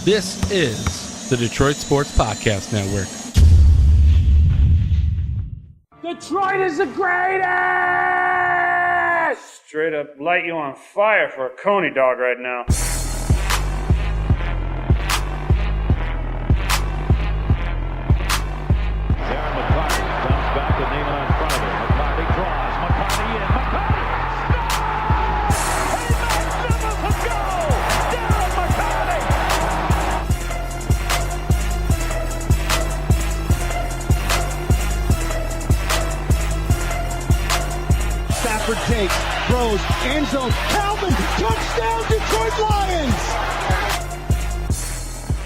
This is the Detroit Sports Podcast Network. Detroit is the greatest! Straight up light you on fire for a Coney dog right now. Takes, throws, end zone, Calvin, touchdown, Detroit Lions!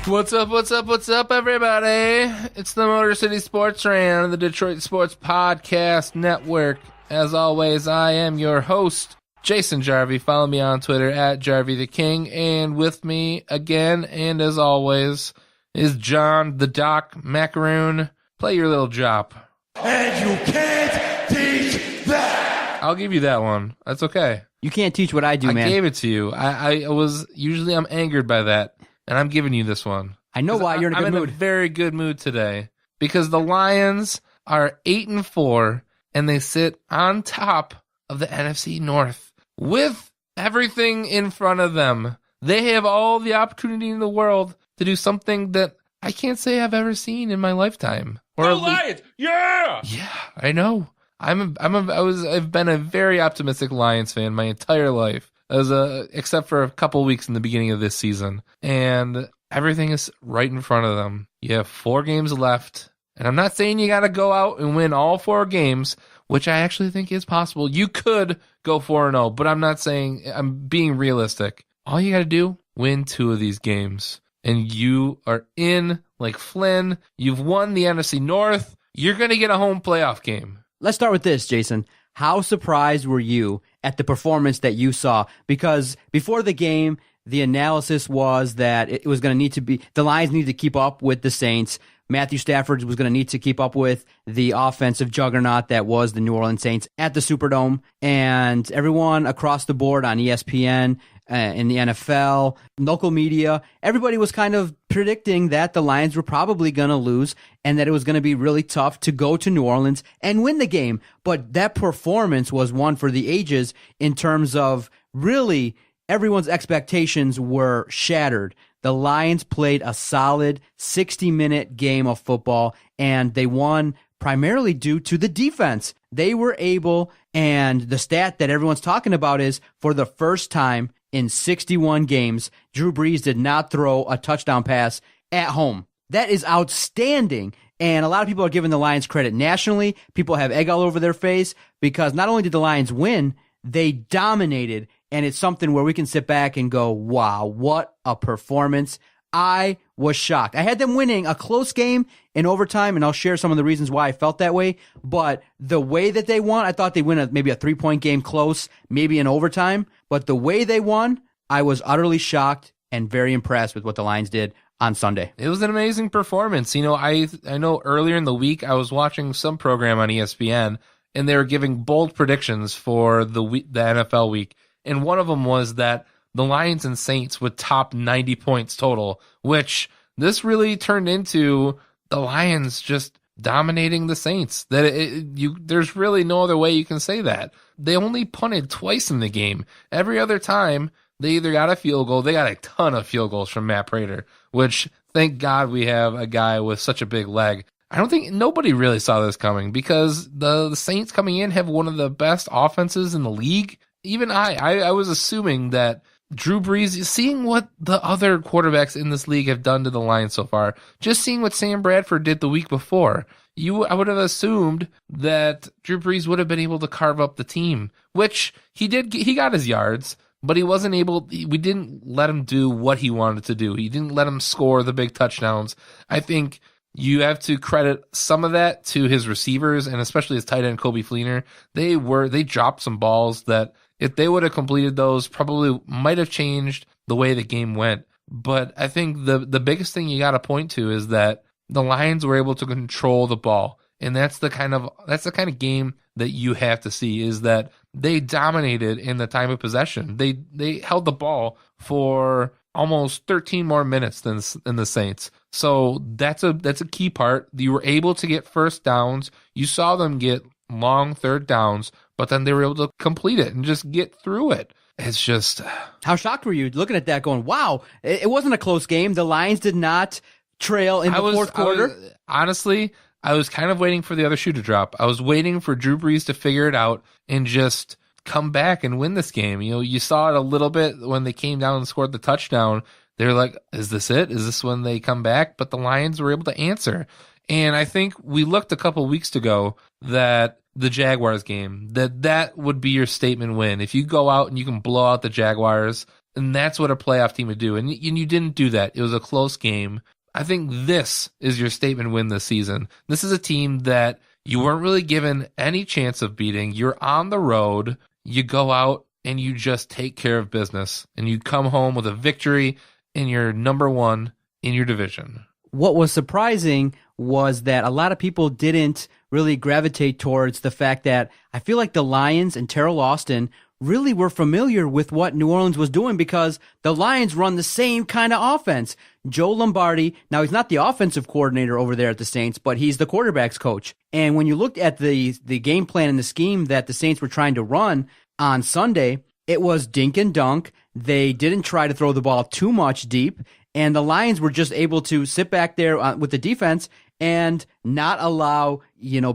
What's up, everybody? It's the Motor City Sports Rant on the Detroit Sports Podcast Network. As always, I am your host, Jason Jarvie. Follow me on Twitter at Jarvie the King. And with me again, and as always, is John the Doc Macaroon. Play your little job. And you can't teach that! I'll give you that one. That's okay. You can't teach what I do, man. I gave it to you. I'm angered by that, and I'm giving you this one. I know why. You're in a good mood. I'm in a very good mood today because the Lions are 8-4, and they sit on top of the NFC North with everything in front of them. They have all the opportunity in the world to do something that I can't say I've ever seen in my lifetime. Lions! Yeah! Yeah, I know. I've been a very optimistic Lions fan my entire life, except for a couple weeks in the beginning of this season, and everything is right in front of them. You have 4 games left, and I'm not saying you got to go out and win all 4 games, which I actually think is possible. You could go 4-0, but I'm not saying. I'm being realistic. All you got to do, win 2 of these games, and you are in like Flynn. You've won the NFC North. You're going to get a home playoff game. Let's start with this, Jason. How surprised were you at the performance that you saw? Because before the game, the analysis was that it was going to need to be, the Lions need to keep up with the Saints. Matthew Stafford was going to need to keep up with the offensive juggernaut that was the New Orleans Saints at the Superdome. And everyone across the board on ESPN, in the NFL, local media, everybody was kind of predicting that the Lions were probably going to lose and that it was going to be really tough to go to New Orleans and win the game. But that performance was one for the ages in terms of really everyone's expectations were shattered. The Lions played a solid 60-minute game of football, and they won primarily due to the defense. They were able, and the stat that everyone's talking about is for the first time in 61 games, Drew Brees did not throw a touchdown pass at home. That is outstanding. And a lot of people are giving the Lions credit nationally. People have egg all over their face because not only did the Lions win, they dominated. And it's something where we can sit back and go, wow, what a performance. I was shocked. I had them winning a close game in overtime, and I'll share some of the reasons why I felt that way. But the way that they won, I thought they'd win maybe a 3-point game close, maybe in overtime. But the way they won, I was utterly shocked and very impressed with what the Lions did on Sunday. It was an amazing performance. You know, I know earlier in the week I was watching some program on ESPN, and they were giving bold predictions for the NFL week. And one of them was that the Lions and Saints would top 90 points total, which this really turned into the Lions just dominating the Saints. There's really no other way you can say that. They only punted twice in the game. Every other time, they either got a field goal, they got a ton of field goals from Matt Prater, which thank God we have a guy with such a big leg. I don't think nobody really saw this coming because the Saints coming in have one of the best offenses in the league. Even I was assuming that Drew Brees, seeing what the other quarterbacks in this league have done to the Lions so far, just seeing what Sam Bradford did the week before, I would have assumed that Drew Brees would have been able to carve up the team, which he did. He got his yards, but he wasn't able. We didn't let him do what he wanted to do. He didn't let him score the big touchdowns. I think you have to credit some of that to his receivers and especially his tight end Coby Fleener. They dropped some balls that, if they would have completed those, probably might have changed the way the game went. But I think the biggest thing you got to point to is that the Lions were able to control the ball. And that's the kind of game that you have to see, is that they dominated in the time of possession. They held the ball for almost 13 more minutes than the Saints. So that's a key part. You were able to get first downs. You saw them get long third downs, but then they were able to complete it and just get through it. It's just... How shocked were you looking at that going, wow, it wasn't a close game. The Lions did not trail in the fourth quarter. Honestly, I was kind of waiting for the other shoe to drop. I was waiting for Drew Brees to figure it out and just come back and win this game. You know, you saw it a little bit when they came down and scored the touchdown. They were like, is this it? Is this when they come back? But the Lions were able to answer. And I think we looked a couple weeks ago that the Jaguars game, that would be your statement win. If you go out and you can blow out the Jaguars, and that's what a playoff team would do. And you didn't do that. It was a close game. I think this is your statement win this season. This is a team that you weren't really given any chance of beating. You're on the road. You go out and you just take care of business. And you come home with a victory, and you're number one in your division. What was surprising was that a lot of people didn't really gravitate towards the fact that I feel like the Lions and Terrell Austin really were familiar with what New Orleans was doing because the Lions run the same kind of offense. Joe Lombardi, now he's not the offensive coordinator over there at the Saints, but he's the quarterback's coach. And when you looked at the game plan and the scheme that the Saints were trying to run on Sunday, it was dink and dunk. They didn't try to throw the ball too much deep. And the Lions were just able to sit back there with the defense and not allow,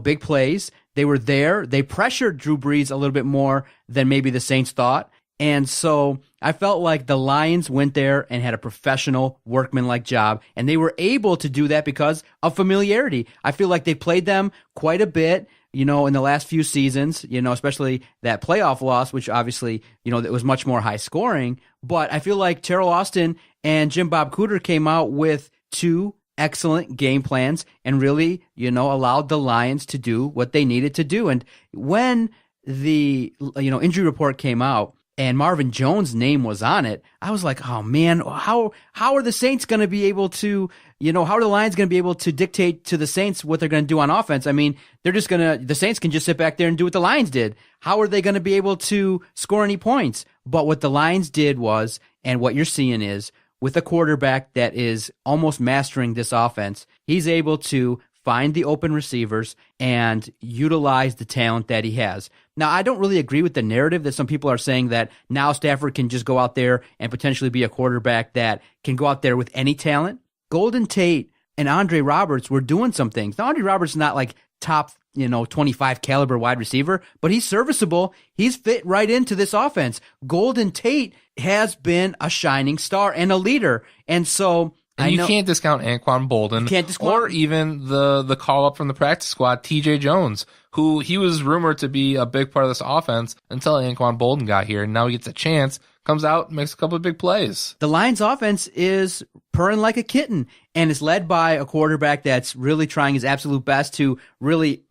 big plays. They were there. They pressured Drew Brees a little bit more than maybe the Saints thought. And so I felt like the Lions went there and had a professional, workmanlike job, and they were able to do that because of familiarity. I feel like they played them quite a bit, in the last few seasons, especially that playoff loss, which obviously, it was much more high scoring. But I feel like Terrell Austin and Jim Bob Cooter came out with two excellent game plans and really, allowed the Lions to do what they needed to do. And when the, injury report came out and Marvin Jones' name was on it, I was like, oh man, how are the Saints going to be able to, how are the Lions going to be able to dictate to the Saints what they're going to do on offense? I mean, the Saints can just sit back there and do what the Lions did. How are they going to be able to score any points? But what the Lions did was, and what you're seeing is, with a quarterback that is almost mastering this offense, he's able to find the open receivers and utilize the talent that he has. Now, I don't really agree with the narrative that some people are saying that now Stafford can just go out there and potentially be a quarterback that can go out there with any talent. Golden Tate and Andre Roberts were doing some things. Now, Andre Roberts is not like top, 25 caliber wide receiver, but he's serviceable. He's fit right into this offense. Golden Tate has been a shining star and a leader. And so you can't discount Anquan Bolden or even the call up from the practice squad, TJ Jones, who he was rumored to be a big part of this offense until Anquan Bolden got here. And now he gets a chance, comes out, makes a couple of big plays. The Lions offense is purring like a kitten and is led by a quarterback that's really trying his absolute best to really,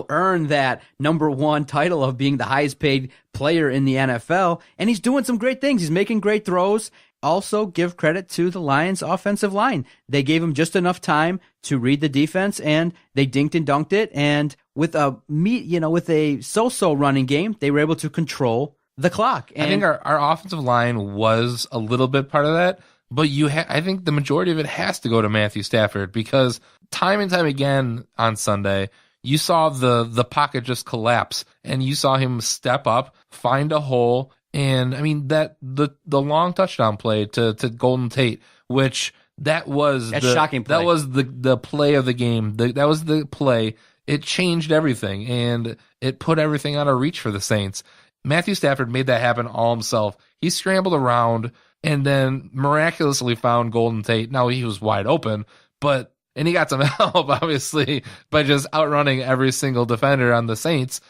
earn that number one title of being the highest paid player in the NFL. And he's doing some great things. He's making great throws. Also, give credit to the Lions offensive line. They gave him just enough time to read the defense and they dinked and dunked it. And with a so-so running game, they were able to control the clock. And I think our offensive line was a little bit part of that, but I think the majority of it has to go to Matthew Stafford because time and time again on Sunday, you saw the pocket just collapse and you saw him step up, find a hole. And I mean the long touchdown play to Golden Tate, which that was the shocking play. That was the play of the game. That was the play. It changed everything and it put everything out of reach for the Saints. Matthew Stafford made that happen all himself. He scrambled around and then miraculously found Golden Tate. Now he was wide open, and he got some help obviously by just outrunning every single defender on the Saints.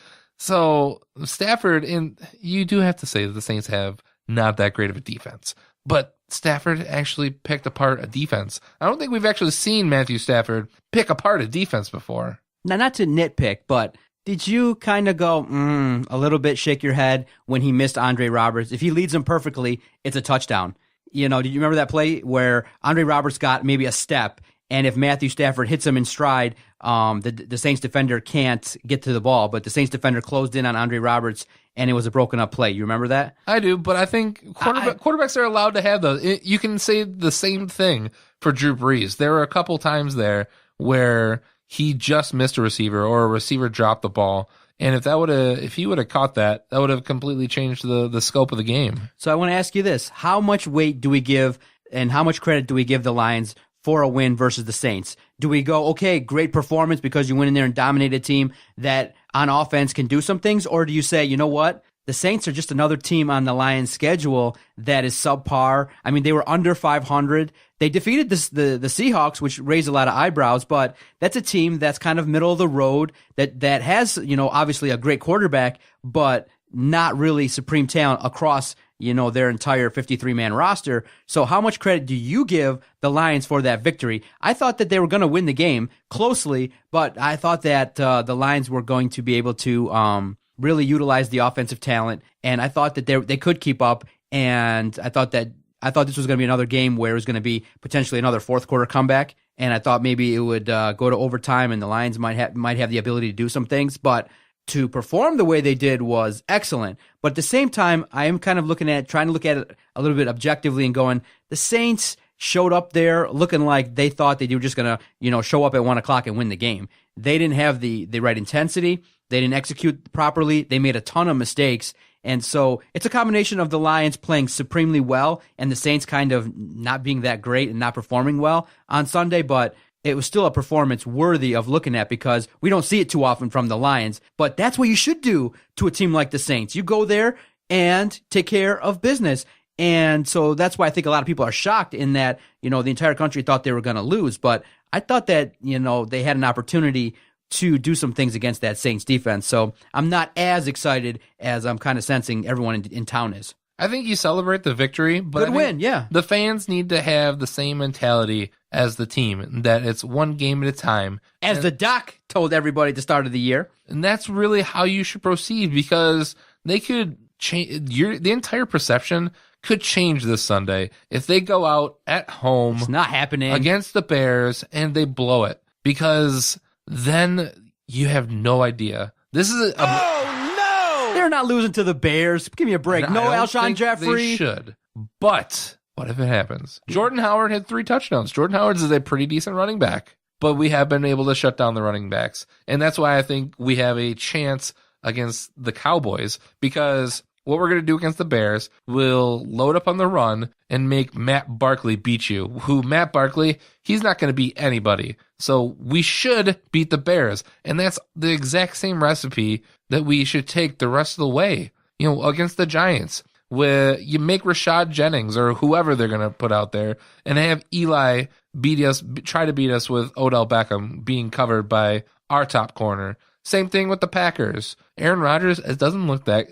So Stafford, and you do have to say that the Saints have not that great of a defense, but Stafford actually picked apart a defense. I don't think we've actually seen Matthew Stafford pick apart a defense before. Now, not to nitpick, but did you kind of go, a little bit, shake your head when he missed Andre Roberts? If he leads him perfectly, it's a touchdown. Did you remember that play where Andre Roberts got maybe a step, and if Matthew Stafford hits him in stride, the Saints defender can't get to the ball, but the Saints defender closed in on Andre Roberts, and it was a broken up play. You remember that? I do, but I think quarterbacks are allowed to have those. You can say the same thing for Drew Brees. There were a couple times there where he just missed a receiver or a receiver dropped the ball. And if he would have caught that, that would have completely changed the scope of the game. So I want to ask you this. How much weight do we give and how much credit do we give the Lions for a win versus the Saints? Do we go, okay, great performance because you went in there and dominated a team that on offense can do some things? Or do you say, you know what? The Saints are just another team on the Lions schedule that is subpar. I mean, they were under 500. They defeated the Seahawks, which raised a lot of eyebrows, but that's a team that's kind of middle of the road that has, obviously a great quarterback, but not really supreme talent across, their entire 53-man roster. So how much credit do you give the Lions for that victory? I thought that they were going to win the game closely, but I thought that the Lions were going to be able to really utilize the offensive talent, and I thought that they could keep up, and I thought this was going to be another game where it was going to be potentially another fourth quarter comeback, and I thought maybe it would go to overtime and the Lions might have the ability to do some things, but to perform the way they did was excellent. But at the same time, I am kind of trying to look at it a little bit objectively and going, the Saints showed up there looking like they thought they were just going to, show up at 1 o'clock and win the game. They didn't have the right intensity. They didn't execute properly. They made a ton of mistakes. And so it's a combination of the Lions playing supremely well and the Saints kind of not being that great and not performing well on Sunday, but it was still a performance worthy of looking at because we don't see it too often from the Lions. But that's what you should do to a team like the Saints. You go there and take care of business. And so that's why I think a lot of people are shocked in that, the entire country thought they were going to lose. But I thought that, they had an opportunity to do some things against that Saints defense. So I'm not as excited as I'm kind of sensing everyone in town is. I think you celebrate the victory, but good win, yeah. The fans need to have the same mentality as the team, that it's one game at a time. As the doc told everybody at the start of the year. And that's really how you should proceed, because they could change the entire perception could change this Sunday if they go out at home. It's not happening against the Bears and they blow it, because then you have no idea. This is they're not losing to the Bears. Give me a break. No Alshon Jeffrey. They should. But what if it happens? Jordan Howard had 3 touchdowns. Jordan Howard is a pretty decent running back, but we have been able to shut down the running backs. And that's why I think we have a chance against the Cowboys, because what we're going to do against the Bears, we'll load up on the run and make Matt Barkley beat you. Matt Barkley, he's not going to beat anybody. So we should beat the Bears. And that's the exact same recipe that we should take the rest of the way, against the Giants, where you make Rashad Jennings or whoever they're going to put out there and have Eli try to beat us with Odell Beckham being covered by our top corner. Same thing with the Packers. Aaron Rodgers,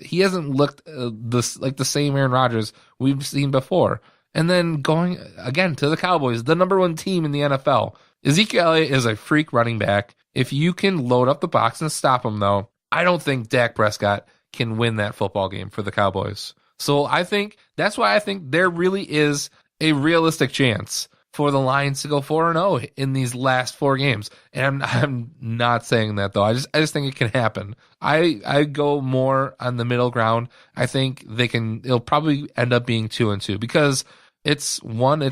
he hasn't looked like the same Aaron Rodgers we've seen before. And then going again to the Cowboys, the number 1 team in the NFL. Ezekiel Elliott is a freak running back. If you can load up the box and stop him, though, I don't think Dak Prescott can win that football game for the Cowboys. So that's why I think there really is a realistic chance for the Lions to go 4-0 in these last 4 games. And I'm not saying that, though. I just think it can happen. I go more on the middle ground. I think it'll probably end up being 2-2, because it's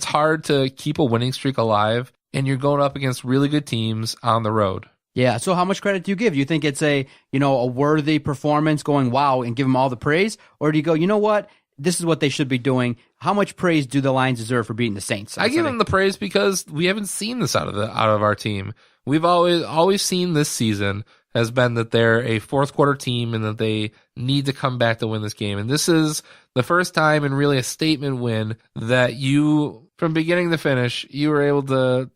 hard to keep a winning streak alive, and you're going up against really good teams on the road. Yeah, so how much credit do you give? You think it's a worthy performance, going wow and give them all the praise? Or do you go, you know what? This is what they should be doing. How much praise do the Lions deserve for beating the Saints? I give them the praise because we haven't seen this out of our team. We've always seen this season has been that they're a fourth quarter team and that they need to come back to win this game. And this is the first time and really a statement win that you, from beginning to finish, you were able to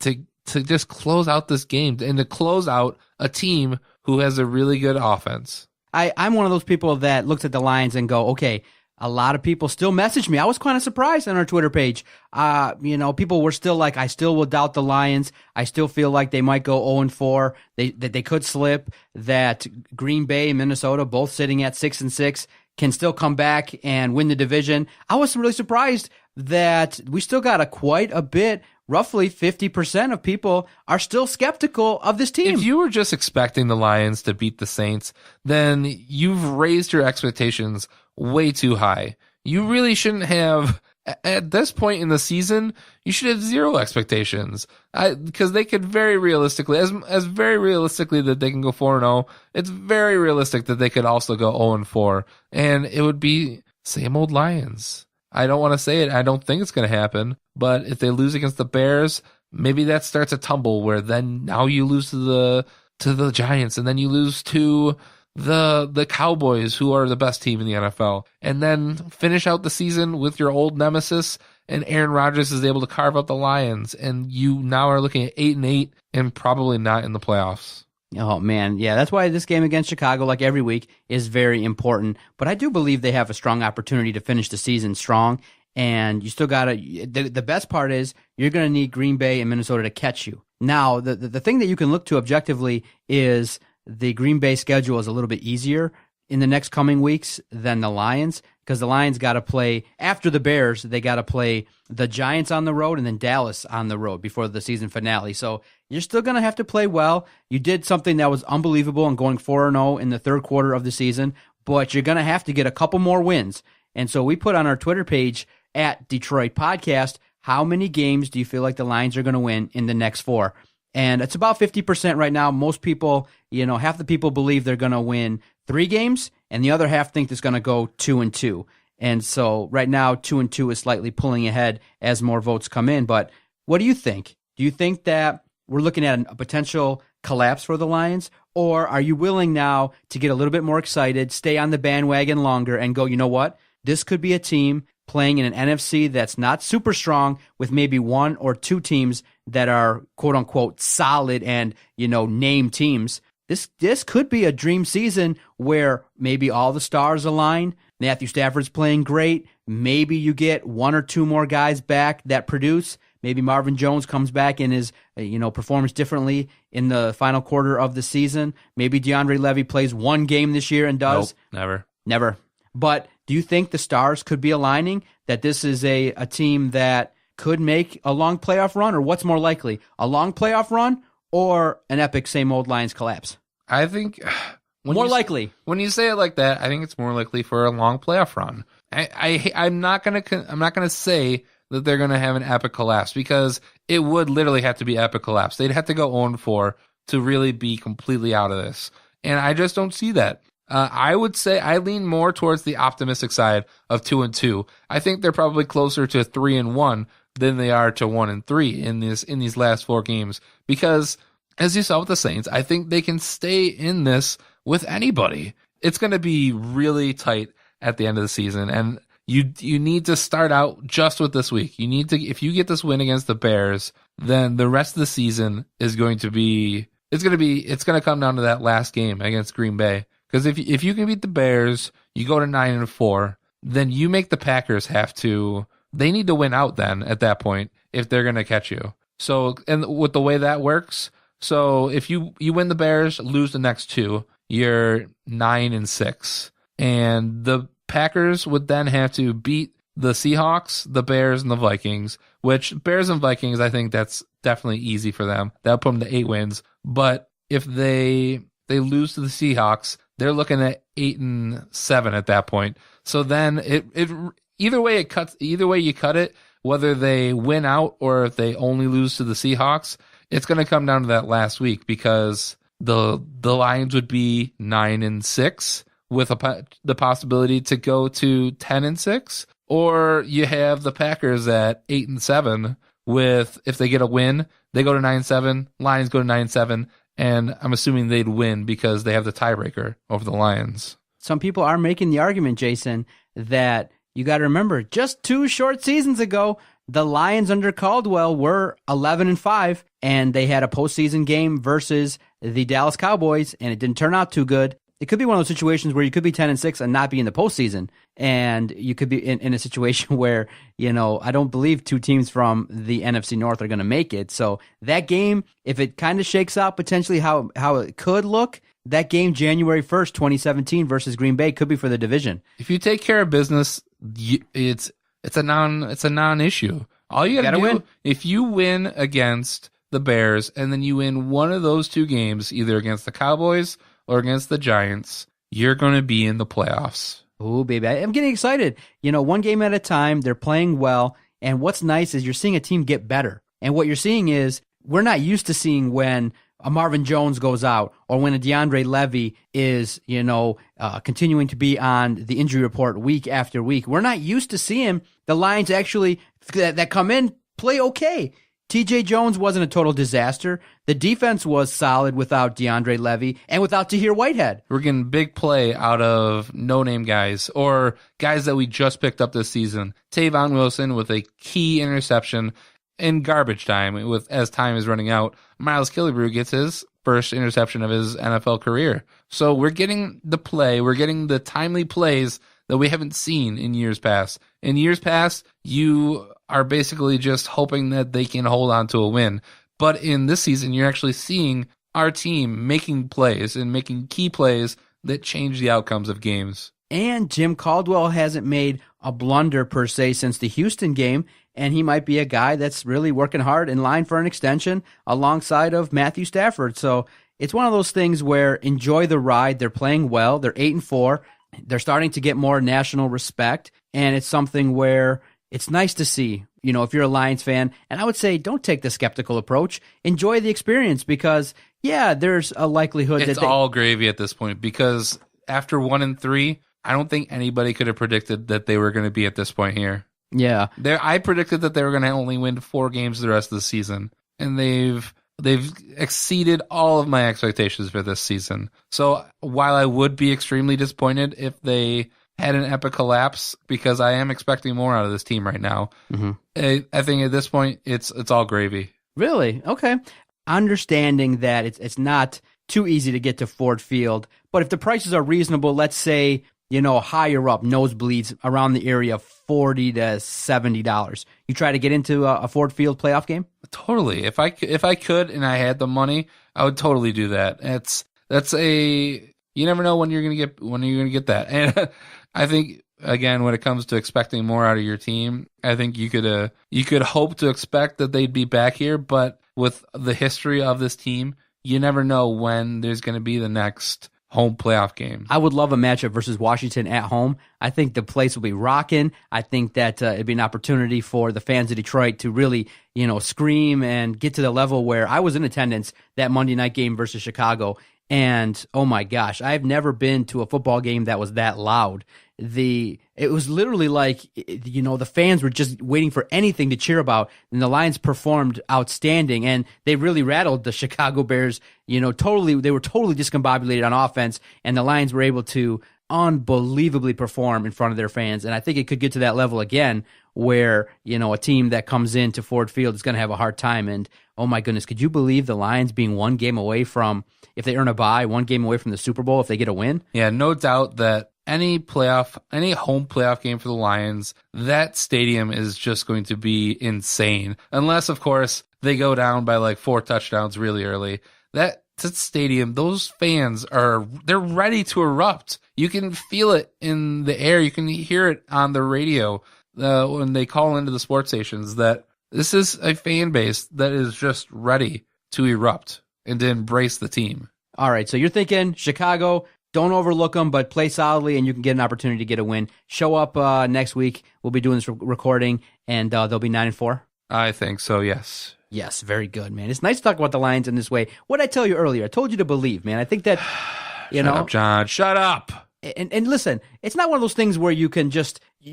just close out this game and to close out a team who has a really good offense. I'm one of those people that looks at the Lions and go, okay, a lot of people still message me. I was kind of surprised on our Twitter page. People were still like, I still will doubt the Lions. I still feel like they might go 0-4. That they could slip. That Green Bay and Minnesota, both sitting at 6-6, can still come back and win the division. I was really surprised that we still got quite a bit roughly 50% of people are still skeptical of this team. If you were just expecting the Lions to beat the Saints, then you've raised your expectations way too high. You really shouldn't have, at this point in the season, you should have zero expectations. Because they could very realistically, as very realistically that they can go 4-0, it's very realistic that they could also go 0-4. And it would be same old Lions. I don't want to say it. I don't think it's going to happen. But if they lose against the Bears, maybe that starts a tumble where then now you lose to the Giants, and then you lose to the Cowboys, who are the best team in the NFL, and then finish out the season with your old nemesis, and Aaron Rodgers is able to carve out the Lions, and you now are looking at 8-8 and probably not in the playoffs. Oh, man. Yeah, that's why this game against Chicago, like every week, is very important. But I do believe they have a strong opportunity to finish the season strong. And you still got to, the best part is you're going to need Green Bay and Minnesota to catch you. Now, the thing that you can look to objectively is the Green Bay schedule is a little bit easier in the next coming weeks than the Lions, because the Lions got to play, after the Bears, they got to play the Giants on the road and then Dallas on the road before the season finale. So you're still going to have to play well. You did something that was unbelievable in going 4-0 in the third quarter of the season, but you're going to have to get a couple more wins. And so we put on our Twitter page at Detroit Podcast, how many games do you feel like the Lions are going to win in the next 4? And it's about 50% right now. Most people, half the people believe they're going to win 3 games, and the other half think it's going to go 2-2. And so right now, 2-2 is slightly pulling ahead as more votes come in. But what do you think? Do you think that we're looking at a potential collapse for the Lions? Or are you willing now to get a little bit more excited, stay on the bandwagon longer, and go, you know what? This could be a team playing in an NFC that's not super strong, with maybe 1 or 2 teams that are quote unquote solid and, name teams. This could be a dream season where maybe all the stars align. Matthew Stafford's playing great. Maybe you get 1 or 2 more guys back that produce. Maybe Marvin Jones comes back and is, performs differently in the final quarter of the season. Maybe DeAndre Levy plays 1 game this year and does. Nope, Never. But do you think the stars could be aligning, that this is a team that could make a long playoff run? Or what's more likely, a long playoff run or an epic same old Lions collapse? I think likely. When you say it like that, I think it's more likely for a long playoff run. I'm not gonna say that they're gonna have an epic collapse, because it would literally have to be epic collapse. They'd have to go 0-4 to really be completely out of this, and I just don't see that. I would say I lean more towards the optimistic side of 2-2. I think they're probably closer to 3-1 than they are to 1-3 in these last 4 games, because as you saw with the Saints, I think they can stay in this with anybody. It's going to be really tight at the end of the season, and you need to start out just with this week. You need to, if you get this win against the Bears, then the rest of the season is going to come down to that last game against Green Bay. Because if you can beat the Bears, you go to 9-4, then you make the Packers they need to win out then at that point if they're going to catch you. So, and with the way that works, so if you win the Bears, lose the next 2, you're 9-6. And the Packers would then have to beat the Seahawks, the Bears, and the Vikings, which Bears and Vikings, I think that's definitely easy for them. That'll put them to 8 wins. But if they lose to the Seahawks, they're looking at 8-7 at that point. So then either way you cut it, whether they win out or if they only lose to the Seahawks, it's going to come down to that last week, because the Lions would be 9-6 with the possibility to go to 10-6, or you have the Packers at 8-7 with, if they get a win, they go to 9-7, Lions go to 9-7. And I'm assuming they'd win because they have the tiebreaker over the Lions. Some people are making the argument, Jason, that you got to remember, just 2 short seasons ago, the Lions under Caldwell were 11-5, and they had a postseason game versus the Dallas Cowboys, and it didn't turn out too good. It could be one of those situations where you could be 10-6 and not be in the postseason, and you could be in a situation where, I don't believe 2 teams from the NFC North are going to make it. So that game, if it kind of shakes out potentially how it could look, that game January 1st, 2017 versus Green Bay could be for the division. If you take care of business, it's a non-issue. All you got to do, win. if you win against the Bears and then you win one of those two games, either against the Cowboys or against the Giants, you're going to be in the playoffs. Oh, baby. I'm getting excited. One game at a time. They're playing well. And what's nice is you're seeing a team get better. And what you're seeing is we're not used to seeing when a Marvin Jones goes out or when a DeAndre Levy is, continuing to be on the injury report week after week. We're not used to seeing the Lions actually that come in play okay. TJ Jones wasn't a total disaster. The defense was solid without DeAndre Levy and without Tahir Whitehead. We're getting big play out of no-name guys or guys that we just picked up this season. Tavon Wilson with a key interception in garbage time as time is running out. Miles Killebrew gets his first interception of his NFL career. So we're getting the play. We're getting the timely plays that we haven't seen in years past. In years past, you are basically just hoping that they can hold on to a win. But in this season, you're actually seeing our team making plays and making key plays that change the outcomes of games. And Jim Caldwell hasn't made a blunder per se since the Houston game, and he might be a guy that's really working hard in line for an extension alongside of Matthew Stafford. So it's one of those things where enjoy the ride. They're playing well. They're 8-4. They're starting to get more national respect, and it's something where it's nice to see, if you're a Lions fan. And I would say don't take the skeptical approach. Enjoy the experience because, there's a likelihood it's all gravy at this point because after 1-3, I don't think anybody could have predicted that they were going to be at this point here. Yeah. I predicted that they were going to only win 4 games the rest of the season, and they've exceeded all of my expectations for this season. So while I would be extremely disappointed if they had an epic collapse, because I am expecting more out of this team right now, I think at this point it's all gravy. Really? Okay. Understanding that it's not too easy to get to Ford Field, but if the prices are reasonable, let's say, higher up, nosebleeds around the area, $40 to $70. You try to get into a Ford Field playoff game? Totally. If I could and I had the money, I would totally do that. You never know when you're gonna get that. And I think again, when it comes to expecting more out of your team, I think you could hope to expect that they'd be back here, but with the history of this team, you never know when there's going to be the next home playoff game. I would love a matchup versus Washington at home. I think the place will be rocking. I think that it'd be an opportunity for the fans of Detroit to really, scream and get to the level where I was in attendance that Monday night game versus Chicago. And oh my gosh, I've never been to a football game that was that loud. It was literally like, the fans were just waiting for anything to cheer about, and the Lions performed outstanding, and they really rattled the Chicago Bears. They were totally discombobulated on offense, and the Lions were able to unbelievably perform in front of their fans. And I think it could get to that level again where, a team that comes into Ford Field is going to have a hard time. And oh my goodness, could you believe the Lions being one game away from, if they earn a bye, one game away from the Super Bowl if they get a win? Yeah, no doubt that any home playoff game for the Lions, that stadium is just going to be insane. Unless, of course, they go down by like 4 touchdowns really early. That stadium, those fans they're ready to erupt. You can feel it in the air. You can hear it on the radio when they call into the sports stations that this is a fan base that is just ready to erupt and to embrace the team. All right, so you're thinking Chicago, don't overlook them, but play solidly, and you can get an opportunity to get a win. Show up next week. We'll be doing this recording, and they'll be 9-4. I think so, yes. Yes, very good, man. It's nice to talk about the Lions in this way. What did I tell you earlier? I told you to believe, man. I think that, Shut up, John. Shut up. And listen, it's not one of those things where you can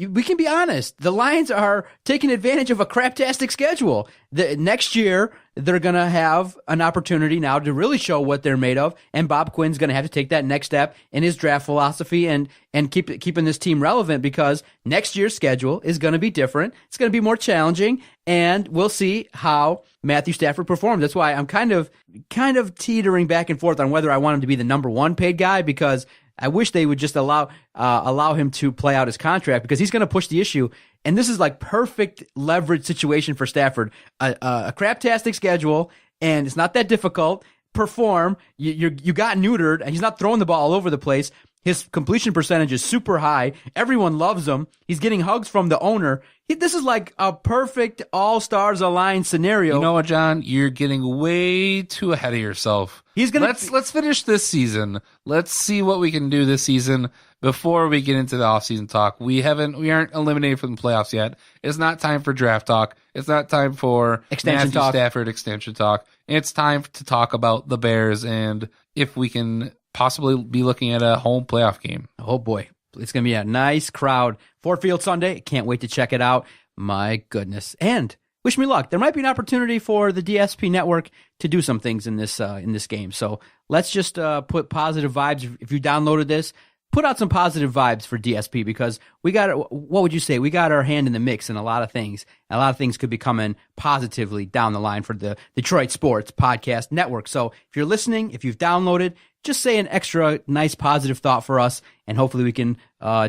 we can be honest. The Lions are taking advantage of a craptastic schedule. Next year, they're going to have an opportunity now to really show what they're made of, and Bob Quinn's going to have to take that next step in his draft philosophy and keeping this team relevant, because next year's schedule is going to be different. It's going to be more challenging, and we'll see how Matthew Stafford performs. That's why I'm kind of teetering back and forth on whether I want him to be the number 1 paid guy, because I wish they would just allow him to play out his contract, because he's going to push the issue. And this is like perfect leverage situation for Stafford. A craptastic schedule, and it's not that difficult. Perform. You got neutered, and he's not throwing the ball all over the place. His completion percentage is super high. Everyone loves him. He's getting hugs from the owner. This is like a perfect all-stars aligned scenario. You know what, John? You're getting way too ahead of yourself. Let's finish this season. Let's see what we can do this season before we get into the offseason talk. We aren't eliminated from the playoffs yet. It's not time for draft talk. It's not time for extension Matthew talk. Stafford extension talk. It's time to talk about the Bears and if we can possibly be looking at a home playoff game. Oh boy, it's going to be a nice crowd. Ford Field Sunday. Can't wait to check it out. My goodness. And wish me luck. There might be an opportunity for the DSP network to do some things in this game. So let's just put positive vibes. If you downloaded this, put out some positive vibes for DSP because what would you say? We got our hand in the mix in a lot of things. A lot of things could be coming positively down the line for the Detroit Sports Podcast Network. So if you're listening, if you've downloaded, just say an extra nice positive thought for us, and hopefully we can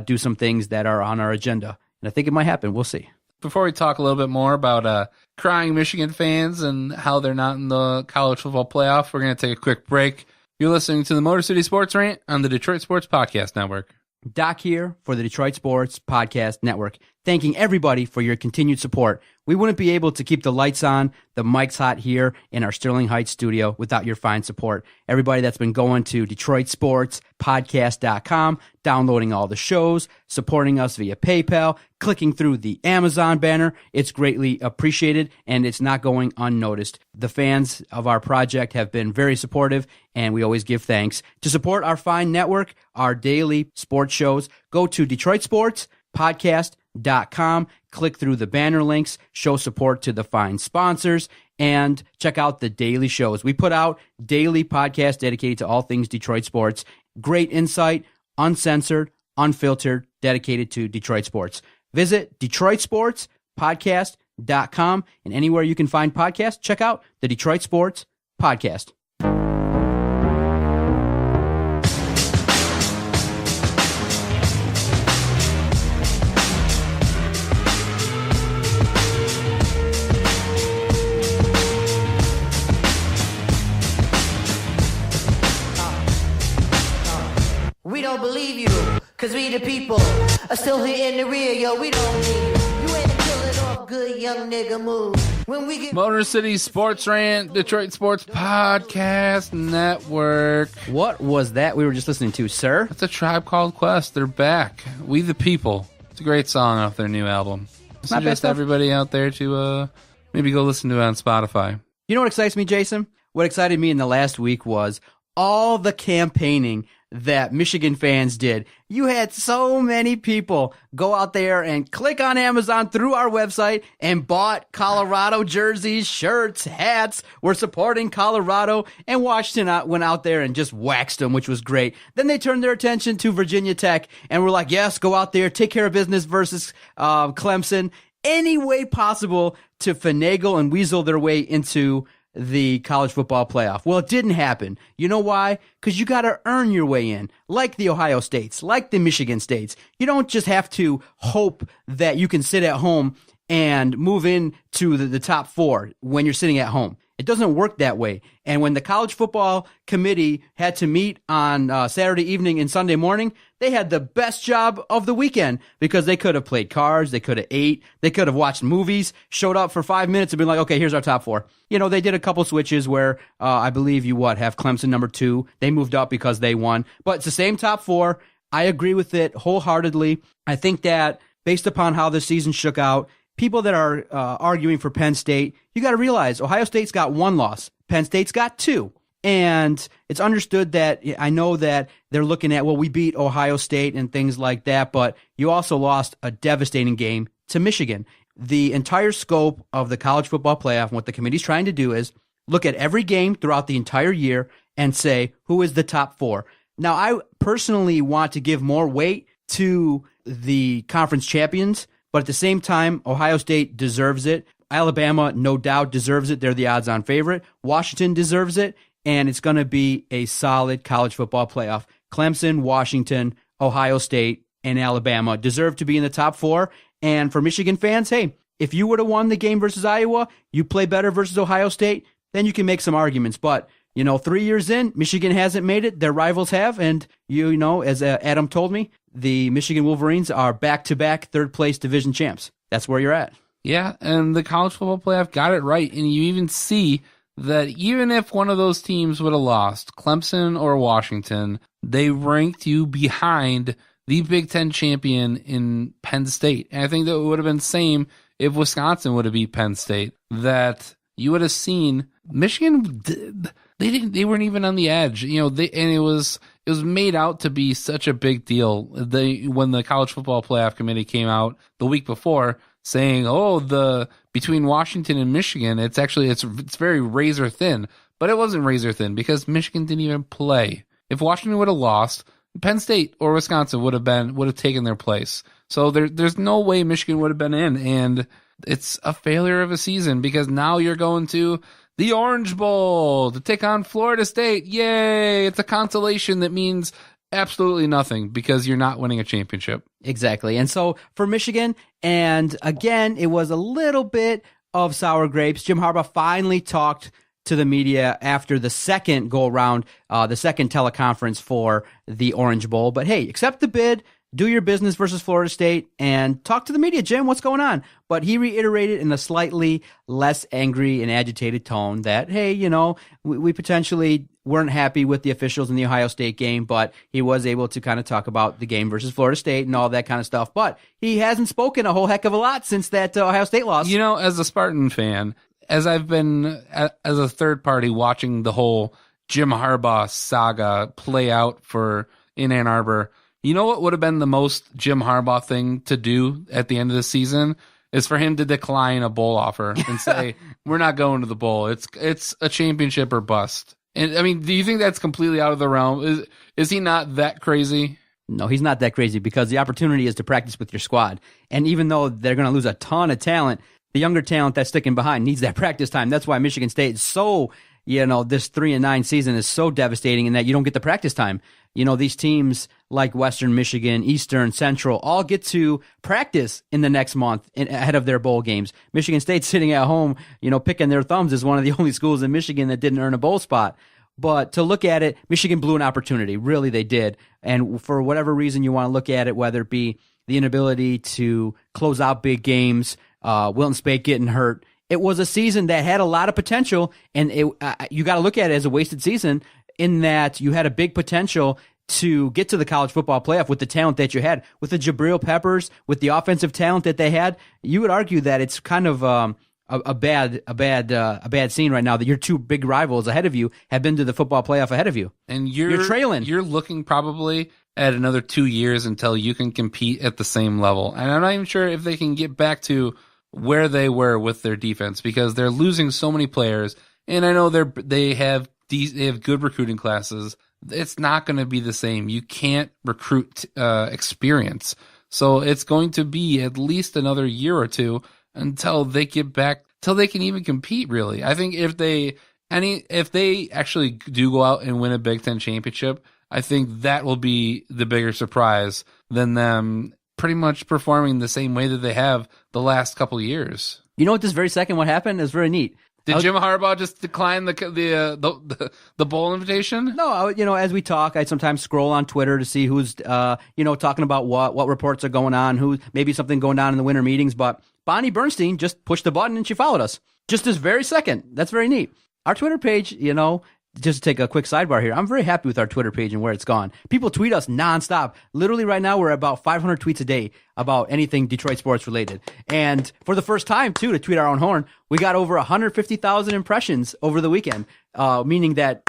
do some things that are on our agenda. And I think it might happen. We'll see. Before we talk a little bit more about crying Michigan fans and how they're not in the college football playoff, we're going to take a quick break. You're listening to the Motor City Sports Rant on the Detroit Sports Podcast Network. Doc here for the Detroit Sports Podcast Network, thanking everybody for your continued support. We wouldn't be able to keep the lights on, the mics hot here in our Sterling Heights studio without your fine support. Everybody that's been going to DetroitSportsPodcast.com, downloading all the shows, supporting us via PayPal, clicking through the Amazon banner. It's greatly appreciated, and it's not going unnoticed. The fans of our project have been very supportive, and we always give thanks. To support our fine network, our daily sports shows, go to DetroitSportsPodcast.com, click through the banner links, show support to the fine sponsors, and check out the daily shows. We put out daily podcasts dedicated to all things Detroit sports. Great insight, uncensored, unfiltered, dedicated to Detroit sports. Visit DetroitSportsPodcast.com, and anywhere you can find podcasts, check out the Detroit Sports Podcast. We don't believe you, cause we the people are still here in the rear, yo, we don't need you. You ain't killing off good young nigga move. When we get Motor City Sports Rant, Detroit Sports Podcast Network. What was that we were just listening to, sir? It's a Tribe Called Quest. They're back. We the People. It's a great song off their new album. I Not bad suggest stuff. everybody out there to maybe go listen to it on Spotify. You know what excites me, Jason? What excited me in the last week was all the campaigning that Michigan fans did. You had so many people go out there and click on Amazon through our website and bought Colorado jerseys, shirts, hats. We're supporting Colorado, and Washington went out there and just waxed them, which was great. Then they turned their attention to Virginia Tech and were like, yes, go out there, take care of business versus Clemson. Any way possible to finagle and weasel their way into the college football playoff. Well, it didn't happen. You know why? Because you got to earn your way in, like the Ohio States, like the Michigan States. You don't just have to hope that you can sit at home and move into the top four when you're sitting at home. It doesn't work that way. And when the college football committee had to meet on Saturday evening and Sunday morning, they had the best job of the weekend because they could have played cards, they could have ate, they could have watched movies, showed up for 5 minutes and been like, okay, here's our top four. You know, they did a couple switches where I believe have Clemson number 2. They moved up because they won. But it's the same top four. I agree with it wholeheartedly. I think that based upon how the season shook out, people that are arguing for Penn State, you got to realize Ohio State's got 1 loss. Penn State's got 2. And it's understood that I know that they're looking at, well, we beat Ohio State and things like that, but you also lost a devastating game to Michigan. The entire scope of the college football playoff and what the committee's trying to do is look at every game throughout the entire year and say, who is the top 4? Now, I personally want to give more weight to the conference champions, but at the same time, Ohio State deserves it. Alabama, no doubt, deserves it. They're the odds-on favorite. Washington deserves it, and it's going to be a solid college football playoff. Clemson, Washington, Ohio State, and Alabama deserve to be in the top 4. And for Michigan fans, hey, if you would have won the game versus Iowa, you play better versus Ohio State, then you can make some arguments. But 3 years in, Michigan hasn't made it. Their rivals have. And, as Adam told me, the Michigan Wolverines are back-to-back third-place division champs. That's where you're at. Yeah, and the college football playoff got it right. And you even see that even if one of those teams would have lost, Clemson or Washington, they ranked you behind the Big Ten champion in Penn State. And I think that it would have been the same if Wisconsin would have beat Penn State, that you would have seen Michigan, they weren't even on the edge. It was made out to be such a big deal. When the College Football Playoff Committee came out the week before saying, between Washington and Michigan, it's very razor thin. But it wasn't razor thin because Michigan didn't even play. If Washington would have lost, Penn State or Wisconsin would have taken their place. So there's no way Michigan would have been in, and it's a failure of a season because now you're going to the Orange Bowl to take on Florida State. Yay! It's a consolation that means absolutely nothing because you're not winning a championship. Exactly. And so for Michigan, and again, it was a little bit of sour grapes. Jim Harbaugh finally talked to the media after the second go-around, the second teleconference for the Orange Bowl. But hey, accept the bid, do your business versus Florida State, and talk to the media, Jim, what's going on? But he reiterated in a slightly less angry and agitated tone that, hey, we potentially weren't happy with the officials in the Ohio State game, but he was able to kind of talk about the game versus Florida State and all that kind of stuff. But he hasn't spoken a whole heck of a lot since that Ohio State loss. As a Spartan fan, as I've been as a third party watching the whole Jim Harbaugh saga play out in Ann Arbor, you know what would have been the most Jim Harbaugh thing to do at the end of the season is for him to decline a bowl offer and say, we're not going to the bowl. It's a championship or bust. And I mean, do you think that's completely out of the realm? Is he not that crazy? No, he's not that crazy because the opportunity is to practice with your squad. And even though they're going to lose a ton of talent, the younger talent that's sticking behind needs that practice time. That's why Michigan State is so, this 3-9 season is so devastating in that you don't get the practice time. These teams like Western Michigan, Eastern, Central, all get to practice in the next month ahead of their bowl games. Michigan State sitting at home, picking their thumbs is one of the only schools in Michigan that didn't earn a bowl spot. But to look at it, Michigan blew an opportunity. Really, they did. And for whatever reason you want to look at it, whether it be the inability to close out big games, Wilton Speight getting hurt, it was a season that had a lot of potential, and you got to look at it as a wasted season in that you had a big potential to get to the college football playoff with the talent that you had, with the Jabril Peppers, with the offensive talent that they had. You would argue that it's kind of a bad scene right now that your two big rivals ahead of you have been to the football playoff ahead of you, and you're trailing. You're looking probably at another 2 years until you can compete at the same level, and I'm not even sure if they can get back to where they were with their defense because they're losing so many players. And I know they have good recruiting classes. It's not going to be the same. You can't recruit experience. So it's going to be at least another year or two until they get back, till they can even compete, really. I think if they actually do go out and win a Big Ten championship, I think that will be the bigger surprise than them pretty much performing the same way that they have the last couple of years. At this very second, what happened is very neat. Did Jim Harbaugh just decline the bowl invitation? No, as we talk, I sometimes scroll on Twitter to see who's, talking about what reports are going on, who maybe something going on in the winter meetings. But Bonnie Bernstein just pushed the button and she followed us just this very second. That's very neat. Our Twitter page, just to take a quick sidebar here, I'm very happy with our Twitter page and where it's gone. People tweet us nonstop. Literally right now, we're about 500 tweets a day about anything Detroit sports related. And for the first time, too, to tweet our own horn, we got over 150,000 impressions over the weekend, meaning that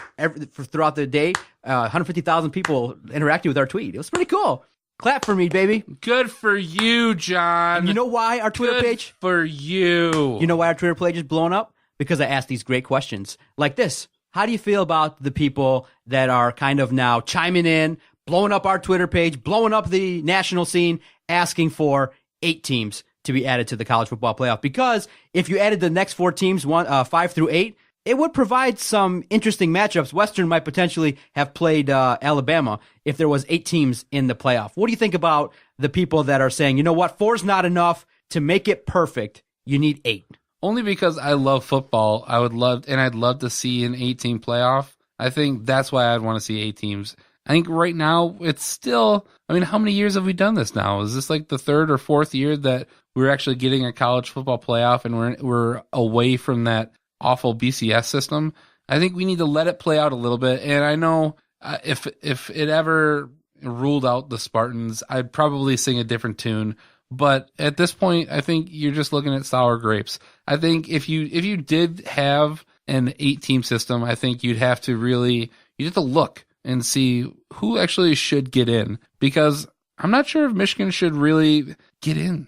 throughout the day, 150,000 people interacted with our tweet. It was pretty cool. Clap for me, baby. Good for you, John. And you know why our Twitter page? For you. You know why our Twitter page is blowing up? Because I asked these great questions like this. How do you feel about the people that are kind of now chiming in, blowing up our Twitter page, blowing up the national scene, asking for 8 teams to be added to the college football playoff? Because if you added the next 4 teams, 5 through 8, it would provide some interesting matchups. Western might potentially have played Alabama if there was 8 teams in the playoff. What do you think about the people that are saying, 4's not enough to make it perfect, you need 8? Only because I love football. I'd love to see an 8-team playoff. I think that's why I'd want to see 8 teams. I think right now it's still, I mean, how many years have we done this now? Is this like the 3rd or 4th year that we're actually getting a college football playoff and we're away from that awful BCS system? I think we need to let it play out a little bit. And I know if it ever ruled out the Spartans, I'd probably sing a different tune. But at this point, I think you're just looking at sour grapes. I think if you did have an 8-team system, I think you'd have to look and see who actually should get in, because I'm not sure if Michigan should really get in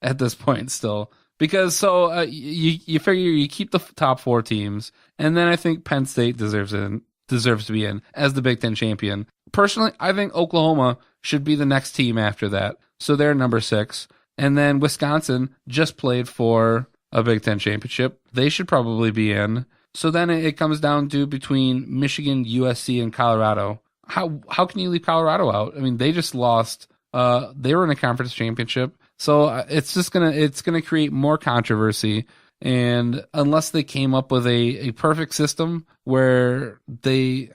at this point still. Because you figure you keep the top 4 teams, and then I think Penn State deserves to be in as the Big Ten champion. Personally, I think Oklahoma should be the next team after that. So they're number 6. And then Wisconsin just played for a Big Ten championship. They should probably be in. So then it comes down to between Michigan, USC, and Colorado. How can you leave Colorado out? I mean, they just lost. They were in a conference championship. So it's gonna create more controversy. And unless they came up with a perfect system where they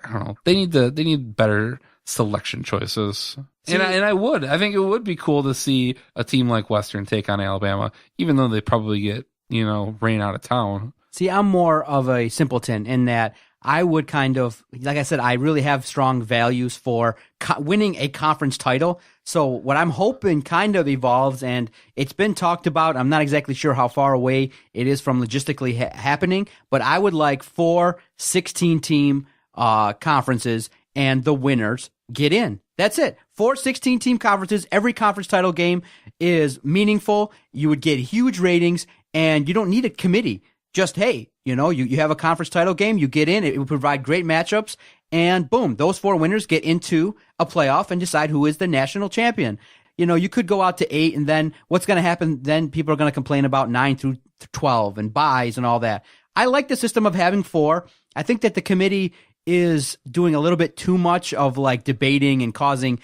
need better selection choices. And I think it would be cool to see a team like Western take on Alabama, even though they probably get, rain out of town. See, I'm more of a simpleton in that I would kind of, like I said, I really have strong values for winning a conference title. So what I'm hoping kind of evolves, and it's been talked about. I'm not exactly sure how far away it is from logistically happening, but I would like 4 16-team conferences, and the winners get in. That's it. 4 16-team conferences. Every conference title game is meaningful. You would get huge ratings, and you don't need a committee. Just, hey, you have a conference title game, you get in, it will provide great matchups, and boom, those 4 winners get into a playoff and decide who is the national champion. You could go out to 8, and then what's going to happen? Then people are going to complain about 9 through 12 and buys and all that. I like the system of having 4. I think that the committee is doing a little bit too much of like debating and causing,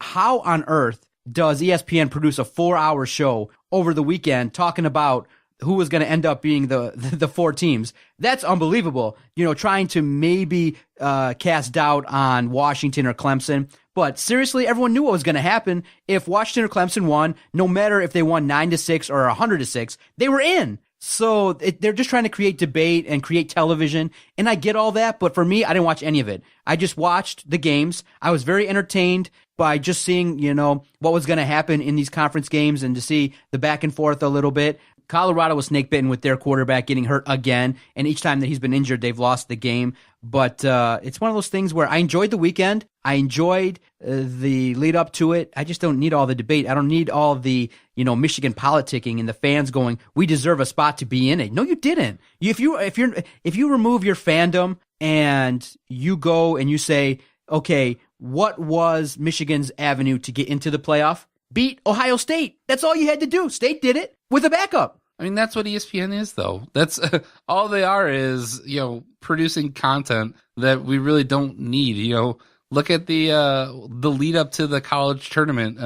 how on earth does ESPN produce a 4-hour show over the weekend talking about who was going to end up being the 4 teams? That's unbelievable. Trying to maybe cast doubt on Washington or Clemson. But seriously, everyone knew what was going to happen. If Washington or Clemson won, no matter if they won 9-6 or 100-6, they were in. So they're just trying to create debate and create television. And I get all that. But for me, I didn't watch any of it. I just watched the games. I was very entertained by just seeing, what was going to happen in these conference games and to see the back and forth a little bit. Colorado was snake bitten with their quarterback getting hurt again, and each time that he's been injured, they've lost the game. But it's one of those things where I enjoyed the weekend. I enjoyed the lead up to it. I just don't need all the debate. I don't need all the Michigan politicking and the fans going, "We deserve a spot to be in it." No, you didn't. If you remove your fandom and you go and you say, "Okay, what was Michigan's avenue to get into the playoff?" Beat Ohio State. That's all you had to do. State did it with a backup. I mean, that's what ESPN is, though. That's all they are is, producing content that we really don't need. Look at the lead up to the college tournament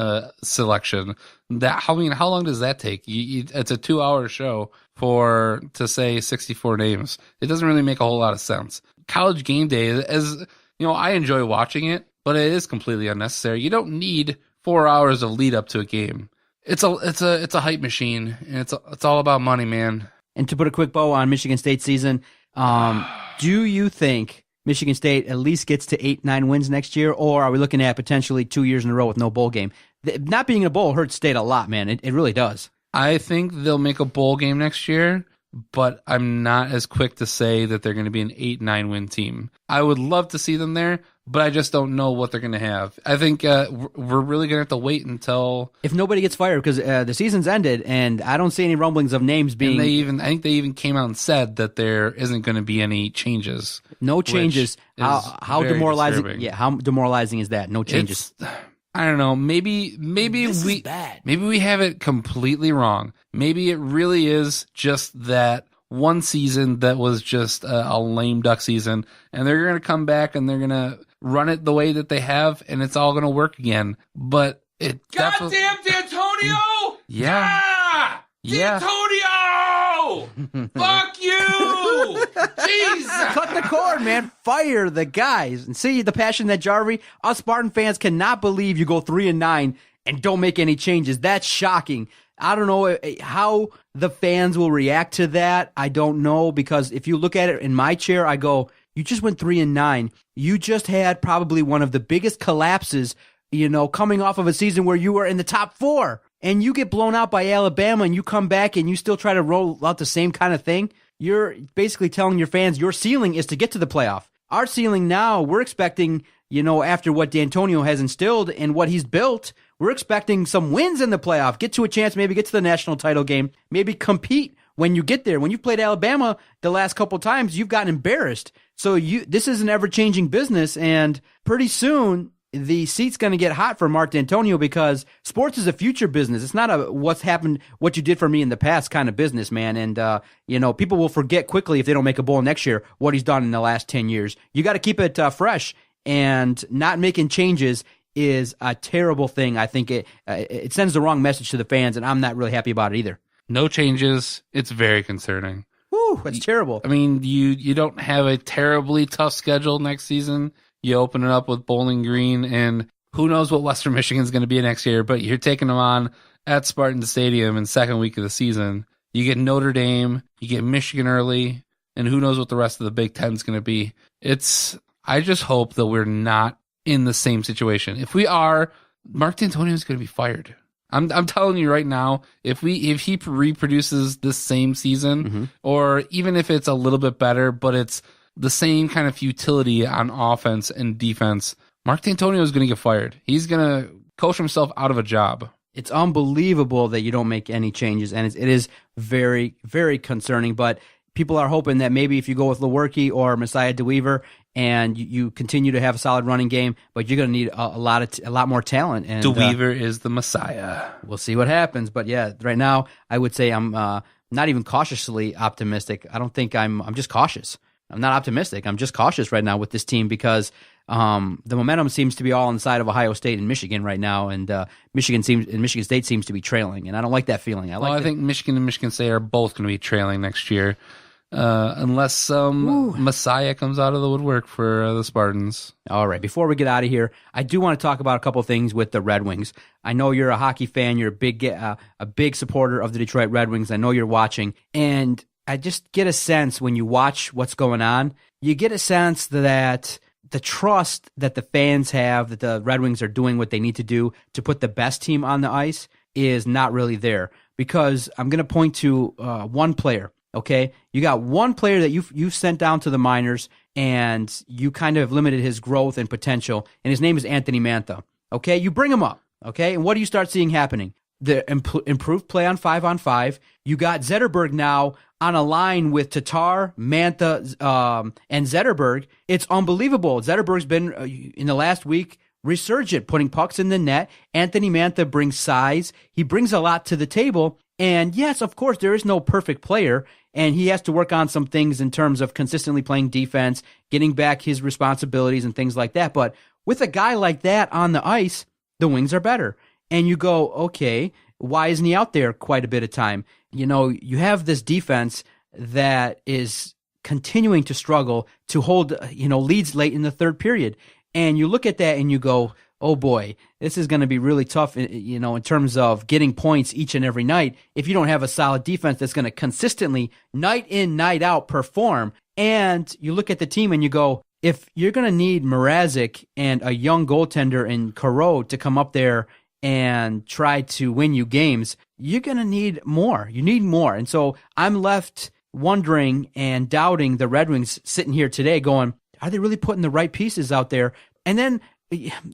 selection. How long does that take? It's a 2-hour show to say 64 names. It doesn't really make a whole lot of sense. College game day, as I enjoy watching it, but it is completely unnecessary. You don't need 4 hours of lead up to a game. It's a hype machine, and it's all about money, man. And to put a quick bow on Michigan State's season, do you think Michigan State at least gets to 8-9 wins next year, or are we looking at potentially 2 years in a row with no bowl game? Not being in a bowl hurts State a lot, man. It really does. I think they'll make a bowl game next year, but I'm not as quick to say that they're going to be an 8-9 win team. I would love to see them there, but I just don't know what they're going to have. I think we're really going to have to wait until... If nobody gets fired, because the season's ended, and I don't see any rumblings of names being... I think they even came out and said that there isn't going to be any changes. No changes. How demoralizing? Disturbing. Yeah, how demoralizing is that? No changes. I don't know. Maybe we have it completely wrong. Maybe it really is just that one season that was just a lame duck season, and they're going to come back and they're going to run it the way that they have, and it's all going to work again. But it Goddamn D'Antonio! Yeah. D'Antonio! you! Fuck you! Jesus! Cut the cord, man. Fire the guys. And see the passion that Jarvie, us Spartan fans cannot believe you go 3-9 and don't make any changes. That's shocking. I don't know how the fans will react to that. I don't know, because if you look at it in my chair, I go, you just went 3-9. You just had probably one of the biggest collapses, coming off of a season where you were in the top 4, and you get blown out by Alabama, and you come back and you still try to roll out the same kind of thing. You're basically telling your fans your ceiling is to get to the playoff. Our ceiling now, we're expecting, after what D'Antonio has instilled and what he's built, we're expecting some wins in the playoff, get to a chance, maybe get to the national title game, maybe compete when you get there. When you've played Alabama the last couple times, you've gotten embarrassed. So this is an ever-changing business, and pretty soon the seat's going to get hot for Mark D'Antonio, because sports is a future business. It's not a what's happened, what you did for me in the past kind of business, man. And, people will forget quickly if they don't make a bowl next year what he's done in the last 10 years. You got to keep it fresh, and not making changes is a terrible thing. I think it sends the wrong message to the fans, and I'm not really happy about it either. No changes. It's very concerning. Woo, that's terrible. I mean, you don't have a terribly tough schedule next season. You open it up with Bowling Green, and who knows what Western Michigan's going to be next year, but you're taking them on at Spartan Stadium in second week of the season. You get Notre Dame, you get Michigan early, and who knows what the rest of the Big Ten is going to be. I just hope that we're not in the same situation. If we are, Mark D'Antonio is going to be fired. I'm telling you right now, if he reproduces this same season, or even if it's a little bit better, but it's the same kind of futility on offense and defense, Mark D'Antonio is going to get fired. He's going to coach himself out of a job. It's unbelievable that you don't make any changes, and it is very, very concerning. But people are hoping that maybe if you go with Lewerke or Messiah DeWeaver and you continue to have a solid running game, but you're going to need a lot more talent. And DeWeaver is the Messiah. We'll see what happens. But yeah, right now I would say I'm not even cautiously optimistic. I don't think I'm just cautious. I'm not optimistic. I'm just cautious right now with this team, because the momentum seems to be all on the side of Ohio State and Michigan right now, and Michigan State seems to be trailing, and I don't like that feeling. I think Michigan and Michigan State are both going to be trailing next year, unless some Messiah comes out of the woodwork for the Spartans. All right, before we get out of here, I do want to talk about a couple things with the Red Wings. I know you're a hockey fan. You're a big supporter of the Detroit Red Wings. I know you're watching, and I just get a sense when you watch what's going on, you get a sense that the trust that the fans have that the Red Wings are doing what they need to do to put the best team on the ice is not really there. Because I'm going to point to one player, okay? You got one player that you've sent down to the minors, and you kind of limited his growth and potential, and his name is Anthony Mantha, okay? You bring him up, okay? And what do you start seeing happening? The improved play on 5-on-5. You got Zetterberg now on a line with Tatar, Mantha, and Zetterberg. It's unbelievable. Zetterberg's been, in the last week, resurgent, putting pucks in the net. Anthony Mantha brings size. He brings a lot to the table. And yes, of course, there is no perfect player, and he has to work on some things in terms of consistently playing defense, getting back his responsibilities and things like that. But with a guy like that on the ice, the Wings are better. And you go, okay, why isn't he out there quite a bit of time? You have this defense that is continuing to struggle to hold, leads late in the third period. And you look at that and you go, oh boy, this is going to be really tough, in terms of getting points each and every night if you don't have a solid defense that's going to consistently, night in, night out, perform. And you look at the team and you go, if you're going to need Mrazek and a young goaltender in Corot to come up there and try to win you games, you're going to need more. You need more. And so I'm left wondering and doubting the Red Wings sitting here today going, are they really putting the right pieces out there? And then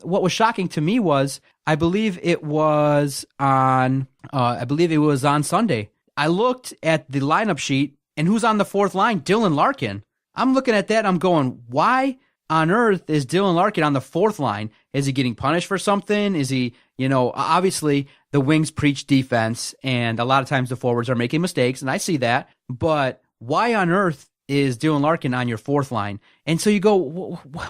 what was shocking to me was, I believe it was on Sunday. I looked at the lineup sheet, and who's on the fourth line? Dylan Larkin. I'm looking at that, I'm going, why on earth is Dylan Larkin on the fourth line? Is he getting punished for something? Is he, obviously the Wings preach defense, and a lot of times the forwards are making mistakes, and I see that. But why on earth is Dylan Larkin on your fourth line? And so you go,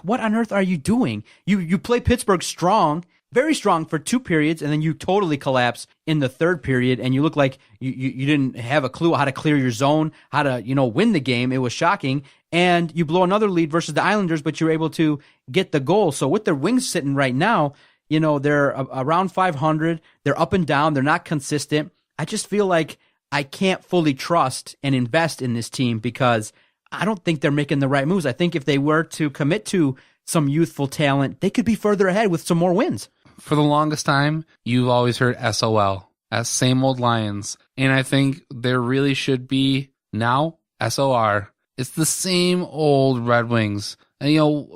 what on earth are you doing? You play Pittsburgh strong, very strong for 2 periods, and then you totally collapse in the third period, and you look like you didn't have a clue how to clear your zone, how to win the game. It was shocking, and you blow another lead versus the Islanders, but you're able to get the goal. So with the Wings sitting right now, they're around 500. They're up and down. They're not consistent. I just feel like I can't fully trust and invest in this team because I don't think they're making the right moves. I think if they were to commit to some youthful talent, they could be further ahead with some more wins. For the longest time, you've always heard SOL, as same old Lions. And I think there really should be now SOR. It's the same old Red Wings. And,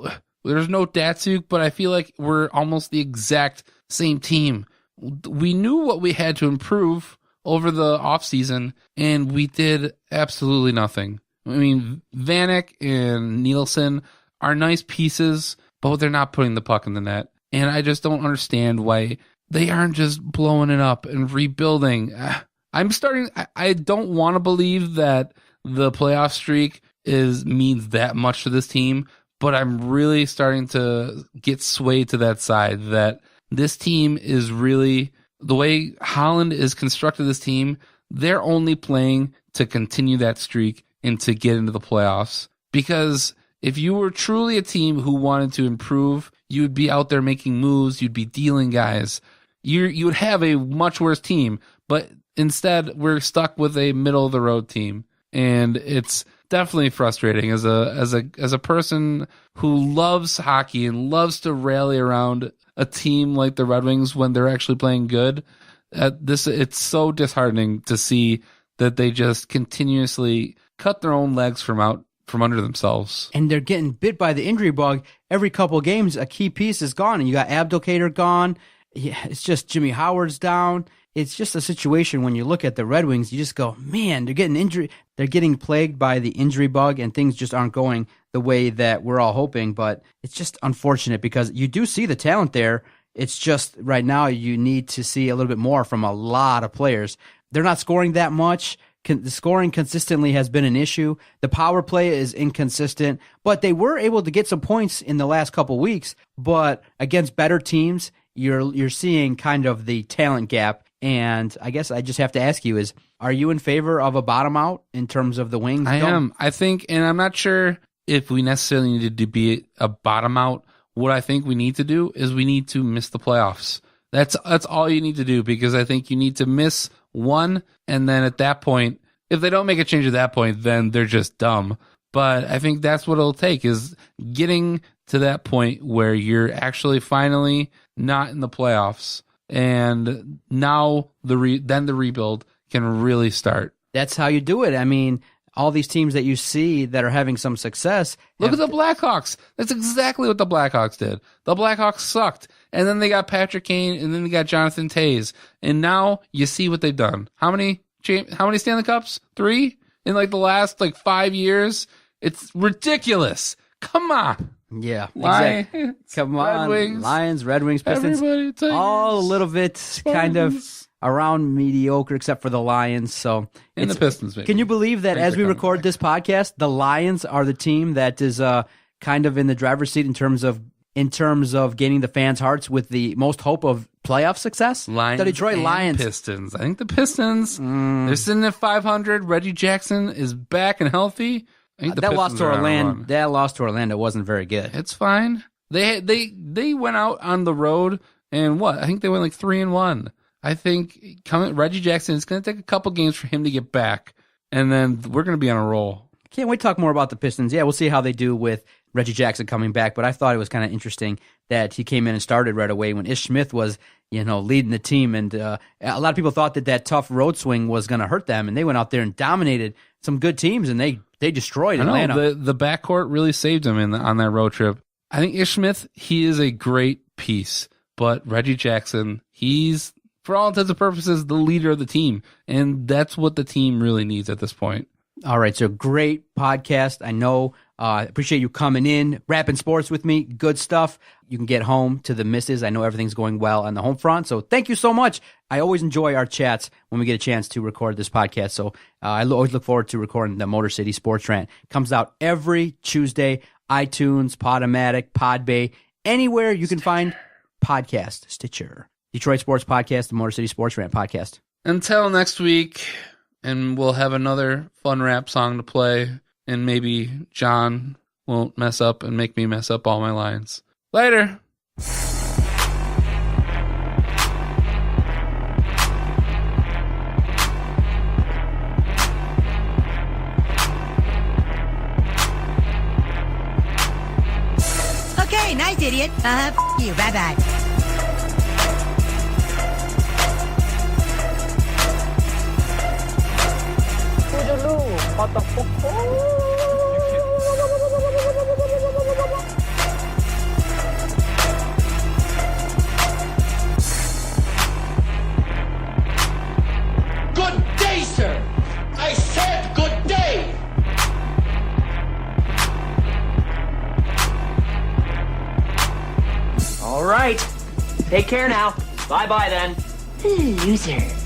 there's no Datsuk, but I feel like we're almost the exact same team. We knew what we had to improve over the offseason, and we did absolutely nothing. I mean, Vanek and Nielsen are nice pieces, but they're not putting the puck in the net. And I just don't understand why they aren't just blowing it up and rebuilding. I don't want to believe that the playoff streak means that much to this team, but I'm really starting to get swayed to that side, that this team is really, the way Holland is constructed this team, they're only playing to continue that streak and to get into the playoffs. Because if you were truly a team who wanted to improve, you would be out there making moves, you'd be dealing guys. You would have a much worse team, but instead we're stuck with a middle of the road team. And it's definitely frustrating as a person who loves hockey and loves to rally around a team like the Red Wings when they're actually playing good. It's so disheartening to see that they just continuously cut their own legs from under themselves. And they're getting bit by the injury bug. Every couple of games, a key piece is gone, and you got Abdelkader gone. Yeah, it's just Jimmy Howard's down. It's just a situation when you look at the Red Wings, you just go, man, they're getting injury. They're getting plagued by the injury bug, and things just aren't going the way that we're all hoping. But it's just unfortunate because you do see the talent there. It's just right now you need to see a little bit more from a lot of players. They're not scoring that much. The scoring consistently has been an issue. The power play is inconsistent, but they were able to get some points in the last couple weeks. But against better teams, you're seeing kind of the talent gap. And I guess I just have to ask you are you in favor of a bottom out in terms of the Wings? I am. I think, and I'm not sure if we necessarily needed to be a bottom out. What I think we need to do is we need to miss the playoffs. That's all you need to do, because I think you need to miss one, and then at that point, if they don't make a change at that point, then they're just dumb. But I think that's what it'll take, is getting to that point where you're actually finally not in the playoffs, and now then the rebuild can really start. That's how you do it. I mean, all these teams that you see that are having some success. Look at the Blackhawks. That's exactly what the Blackhawks did. The Blackhawks sucked. And then they got Patrick Kane, and then they got Jonathan Toews. And now you see what they've done. How many Stanley Cups? 3? In the last 5 years? It's ridiculous. Come on. Yeah. Lions, exactly. Come on. Red Wings, Lions, Red Wings, Pistons. All a little bit kind of around mediocre, except for the Lions. So and the Pistons, maybe. Can you believe that as we record back. This podcast, the Lions are the team that is kind of in the driver's seat in terms of gaining the fans' hearts with the most hope of playoff success? Lions, the Detroit Lions. Pistons. I think the Pistons, they're sitting at 500. Reggie Jackson is back and healthy. I think that loss to Orlando. That loss to Orlando wasn't very good. It's fine. They went out on the road and what? I think they went 3-1. I think Reggie Jackson, it's going to take a couple games for him to get back, and then we're going to be on a roll. Can't wait to talk more about the Pistons. Yeah, we'll see how they do with Reggie Jackson coming back, but I thought it was kind of interesting that he came in and started right away when Ish Smith was, leading the team, and a lot of people thought that tough road swing was going to hurt them, and they went out there and dominated some good teams, and they destroyed Atlanta. I know, the backcourt really saved him on that road trip. I think Ish Smith, he is a great piece, but Reggie Jackson, he's, for all intents and purposes, the leader of the team, and that's what the team really needs at this point. All right, so great podcast. I know. Appreciate you coming in, rapping sports with me. Good stuff. You can get home to the missus. I know everything's going well on the home front, so thank you so much. I always enjoy our chats when we get a chance to record this podcast, so I always look forward to recording the Motor City Sports Rant. Comes out every Tuesday, iTunes, Podomatic, Podbay, anywhere you can find Podcast, Stitcher. Detroit Sports Podcast, the Motor City Sports Rant Podcast. Until next week, and we'll have another fun rap song to play, and maybe John won't mess up and make me mess up all my lines. Later. Okay, nice idiot. F you. Bye-bye. Good day, sir. I said good day. All right. Take care now. Bye-bye then. Loser.